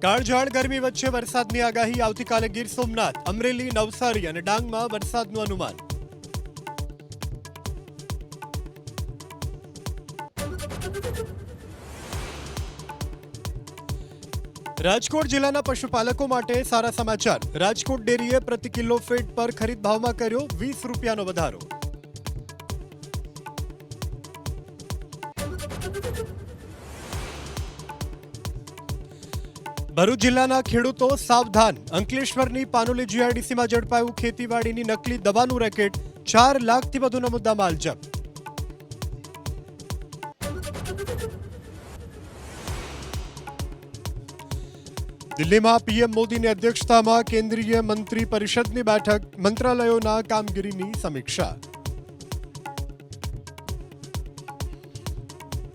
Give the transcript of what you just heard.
કાળઝાળ ગરમી વચ્ચે વરસાદની આગાહી. આવતીકાલે ગીર સોમનાથ, અમરેલી, નવસારી અને ડાંગમાં વરસાદનું અનુમાન. રાજકોટ જિલ્લાના પશુપાલકો માટે સારા સમાચાર. રાજકોટ ડેરીએ પ્રતિ કિલો ફીડ પર ખરીદ ભાવમાં કર્યો 20 રૂપિયાનો વધારો. ભરૂચ જિલ્લાના ખેડૂતો સાવધાન. અંકલેશ્વરની પાનોલી જીઆઈડીસીમાં ઝડપાયું ખેતીવાડીની નકલી દવાનું રેકેટ. 4 લાખથી વધુનો મુદ્દામાલ જપ્ત. દિલ્હીમાં પીએમ મોદીની અધ્યક્ષતામાં કેન્દ્રીય મંત્રી પરિષદની બેઠક. મંત્રાલયોના કામગીરીની સમીક્ષા.